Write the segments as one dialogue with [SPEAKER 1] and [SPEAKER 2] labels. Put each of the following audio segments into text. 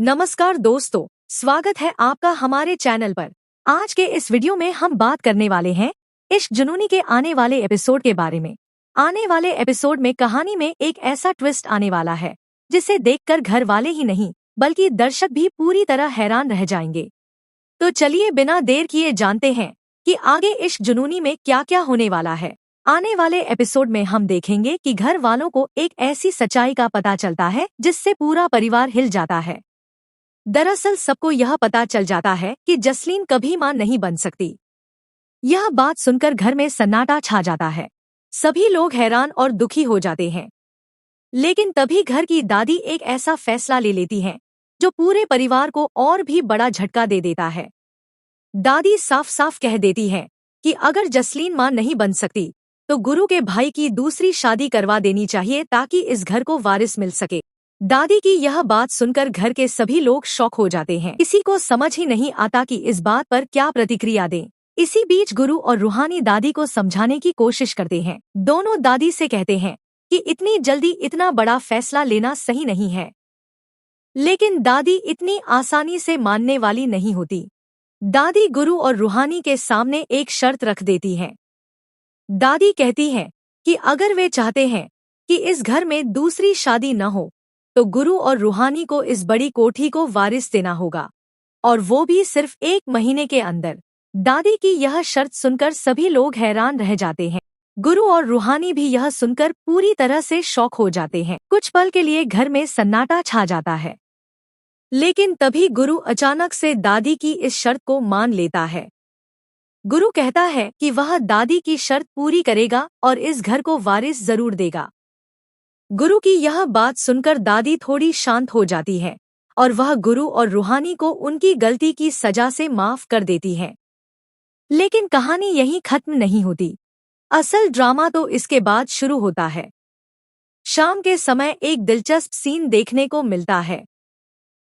[SPEAKER 1] नमस्कार दोस्तों, स्वागत है आपका हमारे चैनल पर। आज के इस वीडियो में हम बात करने वाले हैं इश्क जुनूनी के आने वाले एपिसोड के बारे में। आने वाले एपिसोड में कहानी में एक ऐसा ट्विस्ट आने वाला है जिसे देखकर घर वाले ही नहीं बल्कि दर्शक भी पूरी तरह हैरान रह जाएंगे। तो चलिए बिना देर किए जानते हैं कि आगे इश्क जुनूनी में क्या क्या होने वाला है। आने वाले एपिसोड में हम देखेंगे कि घर वालों को एक ऐसी सच्चाई का पता चलता है जिससे पूरा परिवार हिल जाता है। दरअसल सबको यह पता चल जाता है कि जसलीन कभी मां नहीं बन सकती। यह बात सुनकर घर में सन्नाटा छा जाता है। सभी लोग हैरान और दुखी हो जाते हैं। लेकिन तभी घर की दादी एक ऐसा फैसला ले लेती हैं जो पूरे परिवार को और भी बड़ा झटका दे देता है। दादी साफ साफ कह देती है कि अगर जसलीन मां नहीं बन सकती तो गुरु के भाई की दूसरी शादी करवा देनी चाहिए ताकि इस घर को वारिस मिल सके। दादी की यह बात सुनकर घर के सभी लोग शॉक हो जाते हैं। किसी को समझ ही नहीं आता कि इस बात पर क्या प्रतिक्रिया दें। इसी बीच गुरु और रूहानी दादी को समझाने की कोशिश करते हैं। दोनों दादी से कहते हैं कि इतनी जल्दी इतना बड़ा फैसला लेना सही नहीं है। लेकिन दादी इतनी आसानी से मानने वाली नहीं होती। दादी गुरु और रूहानी के सामने एक शर्त रख देती है। दादी कहती है कि अगर वे चाहते हैं कि इस घर में दूसरी शादी न हो तो गुरु और रूहानी को इस बड़ी कोठी को वारिस देना होगा, और वो भी सिर्फ 1 महीने के अंदर। दादी की यह शर्त सुनकर सभी लोग हैरान रह जाते हैं। गुरु और रूहानी भी यह सुनकर पूरी तरह से शॉक हो जाते हैं। कुछ पल के लिए घर में सन्नाटा छा जाता है। लेकिन तभी गुरु अचानक से दादी की इस शर्त को मान लेता है। गुरु कहता है कि वह दादी की शर्त पूरी करेगा और इस घर को वारिस जरूर देगा। गुरु की यह बात सुनकर दादी थोड़ी शांत हो जाती है और वह गुरु और रूहानी को उनकी गलती की सजा से माफ कर देती है। लेकिन कहानी यहीं खत्म नहीं होती। असल ड्रामा तो इसके बाद शुरू होता है। शाम के समय एक दिलचस्प सीन देखने को मिलता है।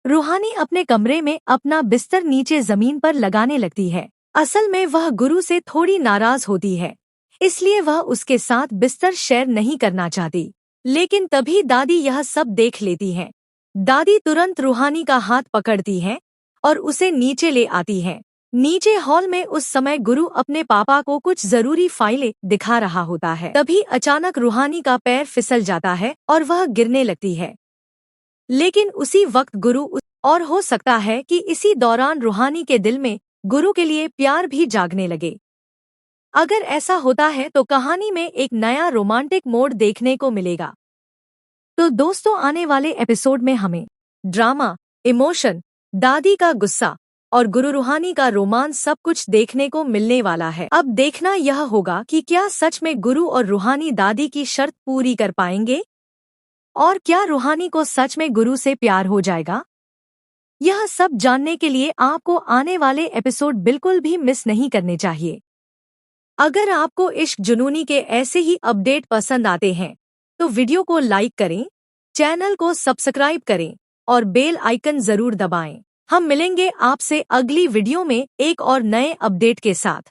[SPEAKER 1] रूहानी अपने कमरे में अपना बिस्तर नीचे जमीन पर लगाने लगती है। असल में वह गुरु से थोड़ी नाराज होती है, इसलिए वह उसके साथ बिस्तर शेयर नहीं करना चाहती। लेकिन तभी दादी यह सब देख लेती है। दादी तुरंत रूहानी का हाथ पकड़ती है और उसे नीचे ले आती है। नीचे हॉल में उस समय गुरु अपने पापा को कुछ जरूरी फाइलें दिखा रहा होता है। तभी अचानक रूहानी का पैर फिसल जाता है और वह गिरने लगती है। लेकिन उसी वक्त और हो सकता है कि इसी दौरान रूहानी के दिल में गुरु के लिए प्यार भी जागने लगे। अगर ऐसा होता है तो कहानी में एक नया रोमांटिक मोड़ देखने को मिलेगा। तो दोस्तों, आने वाले एपिसोड में हमें ड्रामा, इमोशन, दादी का गुस्सा और गुरु रूहानी का रोमांस सब कुछ देखने को मिलने वाला है। अब देखना यह होगा कि क्या सच में गुरु और रूहानी दादी की शर्त पूरी कर पाएंगे और क्या रूहानी को सच में गुरु से प्यार हो जाएगा। यह सब जानने के लिए आपको आने वाले एपिसोड बिल्कुल भी मिस नहीं करने चाहिए। अगर आपको इश्क जुनूनी के ऐसे ही अपडेट पसंद आते हैं तो वीडियो को लाइक करें, चैनल को सब्सक्राइब करें और बेल आइकन जरूर दबाएं। हम मिलेंगे आपसे अगली वीडियो में एक और नए अपडेट के साथ।